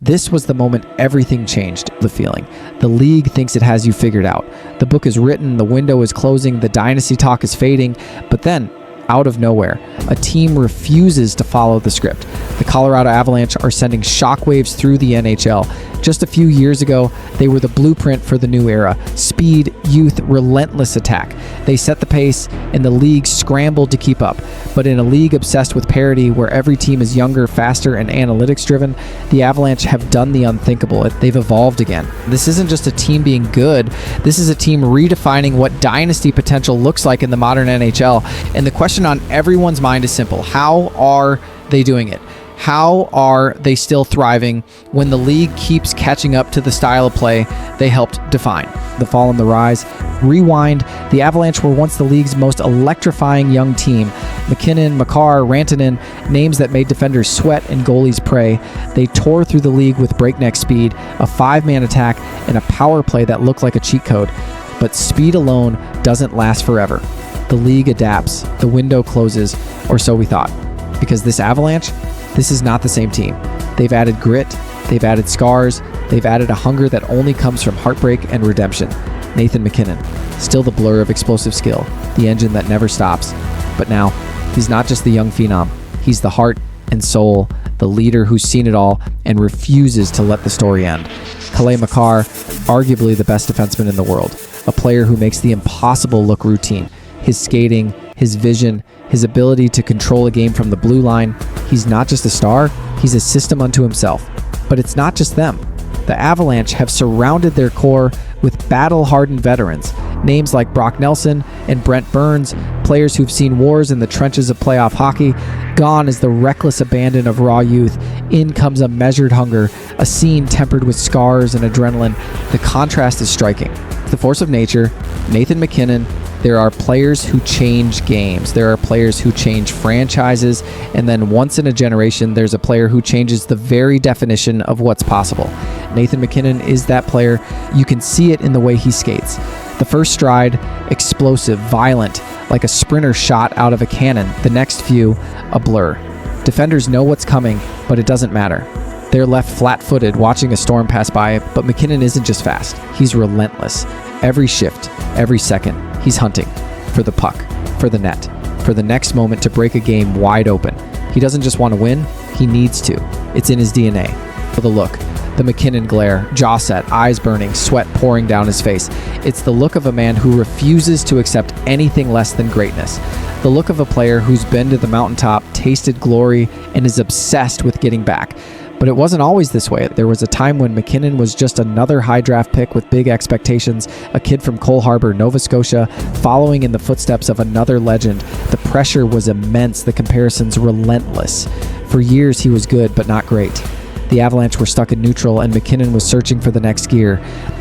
this was the moment everything changed. The feeling. The league thinks it has you figured out. The book is written, the window is closing, the dynasty talk is fading, but then, out of nowhere, a team refuses to follow the script. The Colorado Avalanche are sending shockwaves through the NHL. Just a few years ago, they were the blueprint for the new era. Speed, youth, relentless attack. They set the pace, and the league scrambled to keep up. But in a league obsessed with parity, where every team is younger, faster, and analytics-driven, the Avalanche have done the unthinkable. They've evolved again. This isn't just a team being good. This is a team redefining what dynasty potential looks like in the modern NHL. And the question on everyone's mind is simple. How are they doing it? How are they still thriving when the league keeps catching up to the style of play they helped define? The fall and the rise. Rewind. The Avalanche were once the league's most electrifying young team. MacKinnon, Makar, Rantanen, names that made defenders sweat and goalies pray. They tore through the league with breakneck speed, a 5-man attack, and a power play that looked like a cheat code. But speed alone doesn't last forever. The league adapts. The window closes, or so we thought. Because this Avalanche, this is not the same team. They've added grit, they've added scars, they've added a hunger that only comes from heartbreak and redemption. Nathan MacKinnon, still the blur of explosive skill, the engine that never stops. But now, he's not just the young phenom. He's the heart and soul, the leader who's seen it all and refuses to let the story end. Cale Makar, arguably the best defenseman in the world, a player who makes the impossible look routine. His skating, his vision, his ability to control a game from the blue line. He's not just a star, he's a system unto himself. But it's not just them. The Avalanche have surrounded their core with battle-hardened veterans, names like Brock Nelson and Brent Burns, players who've seen wars in the trenches of playoff hockey. Gone is the reckless abandon of raw youth. In comes a measured hunger, a scene tempered with scars and adrenaline. The contrast is striking. The force of nature, Nathan MacKinnon. There are players who change games. There are players who change franchises. And then once in a generation, there's a player who changes the very definition of what's possible. Nathan MacKinnon is that player. You can see it in the way he skates. The first stride, explosive, violent, like a sprinter shot out of a cannon. The next few, a blur. Defenders know what's coming, but it doesn't matter. They're left flat-footed watching a storm pass by, but MacKinnon isn't just fast. He's relentless. Every shift, every second, he's hunting for the puck, for the net, for the next moment to break a game wide open. He doesn't just want to win, he needs to. It's in his DNA. For the look, the MacKinnon glare, jaw set, eyes burning, sweat pouring down his face. It's the look of a man who refuses to accept anything less than greatness. The look of a player who's been to the mountaintop, tasted glory, and is obsessed with getting back. But it wasn't always this way. There was a time when MacKinnon was just another high draft pick with big expectations, a kid from Cole Harbour, Nova Scotia, following in the footsteps of another legend. The pressure was immense, the comparisons relentless. For years he was good, but not great. The Avalanche were stuck in neutral, and MacKinnon was searching for the next gear.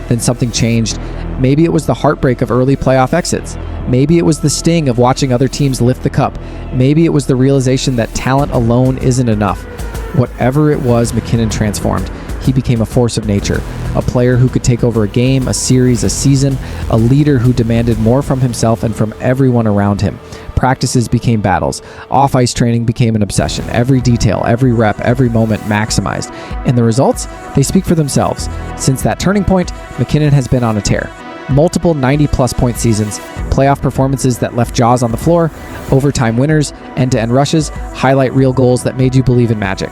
Then something changed. Maybe it was the heartbreak of early playoff exits. Maybe it was the sting of watching other teams lift the cup. Maybe it was the realization that talent alone isn't enough. Whatever it was, MacKinnon transformed. He became a force of nature, a player who could take over a game, a series, a season, a leader who demanded more from himself and from everyone around him. Practices became battles. Off-ice training became an obsession. Every detail, every rep, every moment maximized. And the results? They speak for themselves. Since that turning point, MacKinnon has been on a tear. Multiple 90-plus point seasons, playoff performances that left jaws on the floor, overtime winners, end-to-end rushes, highlight reel goals that made you believe in magic.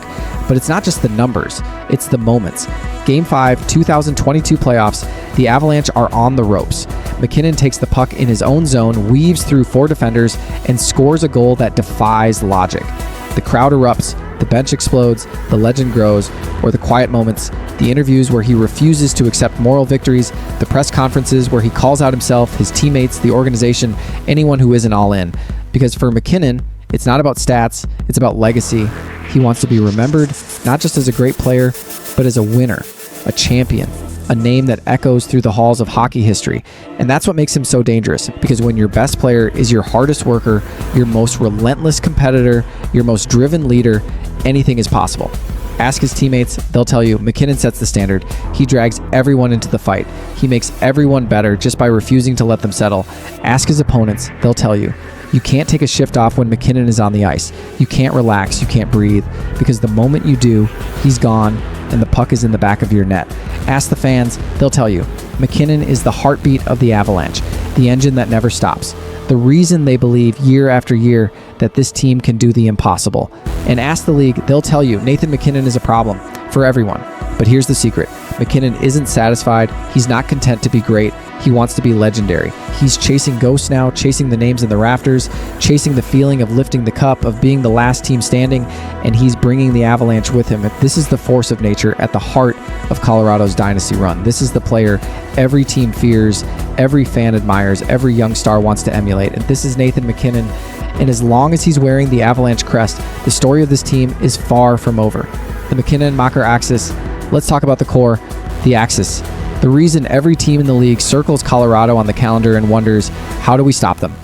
But it's not just the numbers, it's the moments. Game 5, 2022 playoffs, the Avalanche are on the ropes. MacKinnon takes the puck in his own zone, weaves through 4 defenders, and scores a goal that defies logic. The crowd erupts, the bench explodes, the legend grows, or the quiet moments, the interviews where he refuses to accept moral victories, the press conferences where he calls out himself, his teammates, the organization, anyone who isn't all in. Because for MacKinnon, it's not about stats, it's about legacy. He wants to be remembered, not just as a great player, but as a winner, a champion, a name that echoes through the halls of hockey history. And that's what makes him so dangerous, because when your best player is your hardest worker, your most relentless competitor, your most driven leader, anything is possible. Ask his teammates, they'll tell you MacKinnon sets the standard. He drags everyone into the fight. He makes everyone better just by refusing to let them settle. Ask his opponents, they'll tell you. You can't take a shift off when MacKinnon is on the ice. You can't relax, you can't breathe, because the moment you do, he's gone, and the puck is in the back of your net. Ask the fans, they'll tell you. MacKinnon is the heartbeat of the Avalanche, the engine that never stops. The reason they believe year after year that this team can do the impossible. And ask the league, they'll tell you Nathan MacKinnon is a problem for everyone. But here's the secret. MacKinnon isn't satisfied. He's not content to be great. He wants to be legendary. He's chasing ghosts now, chasing the names in the rafters, chasing the feeling of lifting the cup, of being the last team standing, and he's bringing the Avalanche with him. This is the force of nature at the heart of Colorado's dynasty run. This is the player every team fears, every fan admires, every young star wants to emulate. And this is Nathan MacKinnon. And as long as he's wearing the Avalanche crest, the story of this team is far from over. The MacKinnon-Makar axis. Let's talk about the core, the axis. The reason every team in the league circles Colorado on the calendar and wonders, how do we stop them?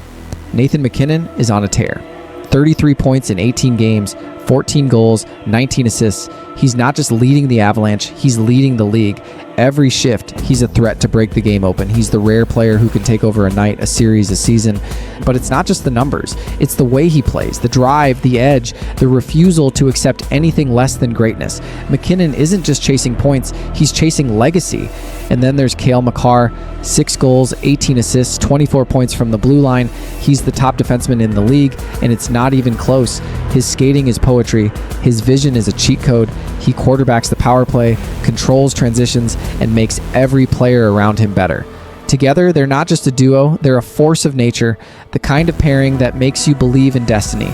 Nathan MacKinnon is on a tear. 33 points in 18 games, 14 goals, 19 assists. He's not just leading the Avalanche, he's leading the league. Every shift, he's a threat to break the game open. He's the rare player who can take over a night, a series, a season. But it's not just the numbers. It's the way he plays, the drive, the edge, the refusal to accept anything less than greatness. MacKinnon isn't just chasing points, he's chasing legacy. And then there's Cale Makar, 6 goals, 18 assists, 24 points from the blue line. He's the top defenseman in the league, and it's not even close. His skating is poetry. His vision is a cheat code. He quarterbacks the power play, controls transitions, and makes every player around him better. Together, they're not just a duo, they're a force of nature, the kind of pairing that makes you believe in destiny.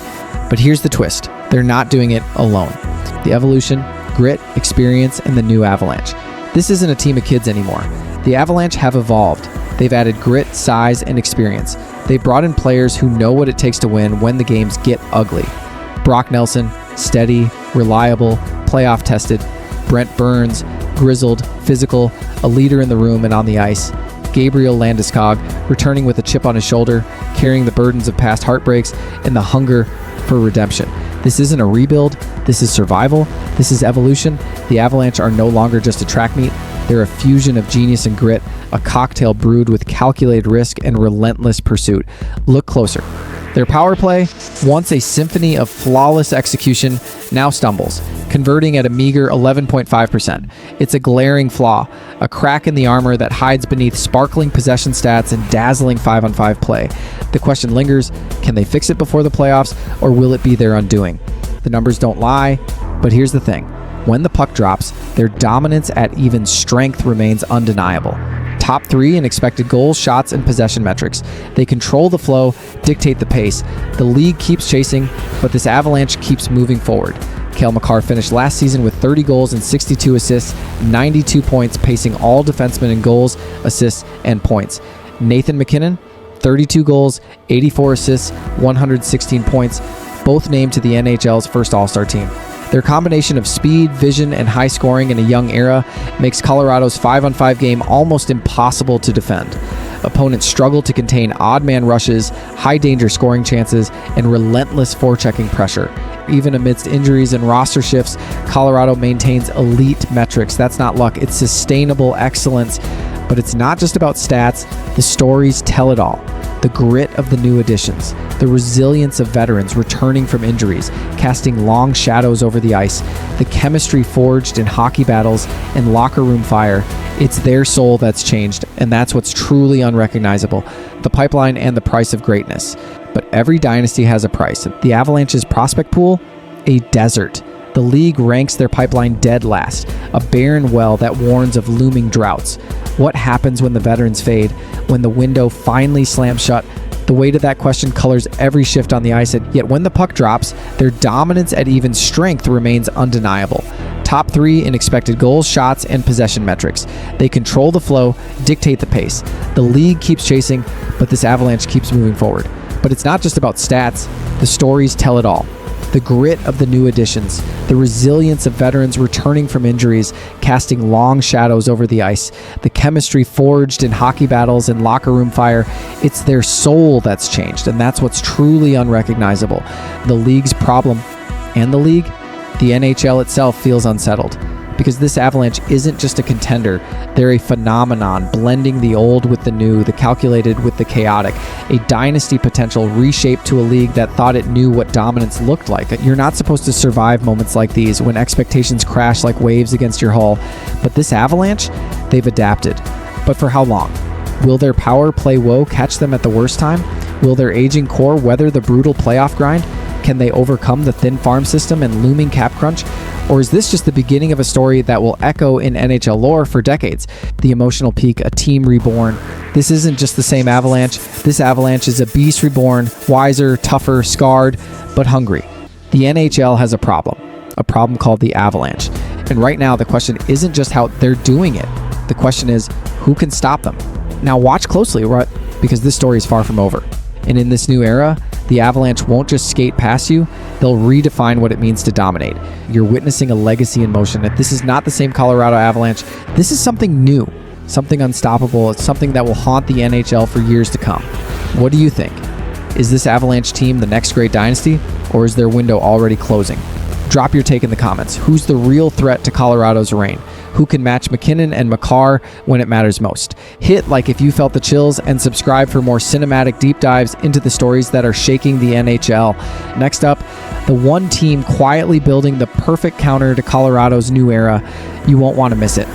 But here's the twist. They're not doing it alone. The evolution, grit, experience, and the new Avalanche. This isn't a team of kids anymore. The Avalanche have evolved. They've added grit, size, and experience. They've brought in players who know what it takes to win when the games get ugly. Brock Nelson, steady, reliable, playoff tested. Brent Burns, grizzled, physical, a leader in the room and on the ice. Gabriel Landeskog, returning with a chip on his shoulder, carrying the burdens of past heartbreaks and the hunger for redemption. This isn't a rebuild. This is survival. This is evolution. The Avalanche are no longer just a track meet. They're a fusion of genius and grit, a cocktail brewed with calculated risk and relentless pursuit. Look closer. Their power play, once a symphony of flawless execution, now stumbles, converting at a meager 11.5%. It's a glaring flaw, a crack in the armor that hides beneath sparkling possession stats and dazzling 5-on-5 play. The question lingers, can they fix it before the playoffs, or will it be their undoing? The numbers don't lie, but here's the thing. When the puck drops, their dominance at even strength remains undeniable. Top 3 in expected goals, shots, and possession metrics. They control the flow, dictate the pace. The league keeps chasing, but this Avalanche keeps moving forward. Cale Makar finished last season with 30 goals and 62 assists, 92 points, pacing all defensemen in goals, assists, and points. Nathan MacKinnon, 32 goals, 84 assists, 116 points, both named to the NHL's first All-Star team. Their combination of speed, vision, and high scoring in a young era makes Colorado's 5-on-5 game almost impossible to defend. Opponents struggle to contain odd man rushes, high danger scoring chances, and relentless forechecking pressure. Even amidst injuries and roster shifts, Colorado maintains elite metrics. That's not luck, it's sustainable excellence. But it's not just about stats, the stories tell it all. The grit of the new additions, the resilience of veterans returning from injuries, casting long shadows over the ice, the chemistry forged in hockey battles and locker room fire. It's their soul that's changed, and that's what's truly unrecognizable, the pipeline and the price of greatness. But every dynasty has a price. The Avalanche's prospect pool? A desert. The league ranks their pipeline dead last, a barren well that warns of looming droughts. What happens when the veterans fade, when the window finally slams shut? The weight of that question colors every shift on the ice, and yet when the puck drops, their dominance at even strength remains undeniable. Top 3 in expected goals, shots, and possession metrics. They control the flow, dictate the pace. The league keeps chasing, but this Avalanche keeps moving forward. But it's not just about stats, the stories tell it all. The grit of the new additions, the resilience of veterans returning from injuries, casting long shadows over the ice, the chemistry forged in hockey battles and locker room fire. It's their soul that's changed, and that's what's truly unrecognizable. The league's problem, and the league, the NHL itself feels unsettled. because this Avalanche isn't just a contender, they're a phenomenon, blending the old with the new, the calculated with the chaotic, a dynasty potential reshaped to a league that thought it knew what dominance looked like. You're not supposed to survive moments like these when expectations crash like waves against your hull, but this Avalanche, they've adapted. But for how long? Will their power play woe catch them at the worst time? Will their aging core weather the brutal playoff grind? Can they overcome the thin farm system and looming cap crunch? Or is this just the beginning of a story that will echo in NHL lore for decades? The emotional peak, a team reborn. This isn't just the same Avalanche. This Avalanche is a beast reborn, wiser, tougher, scarred, but hungry. The NHL has a problem called the Avalanche. And right now, the question isn't just how they're doing it. The question is, who can stop them? Now watch closely, because this story is far from over. And in this new era, the Avalanche won't just skate past you, they'll redefine what it means to dominate. You're witnessing a legacy in motion. This is not the same Colorado Avalanche. This is something new, something unstoppable. It's something that will haunt the NHL for years to come. What do you think? Is this Avalanche team the next great dynasty, or is their window already closing? Drop your take in the comments. Who's the real threat to Colorado's reign? Who can match MacKinnon and Makar when it matters most? Hit like if you felt the chills, and subscribe for more cinematic deep dives into the stories that are shaking the NHL. Next up, the one team quietly building the perfect counter to Colorado's new era. You won't want to miss it.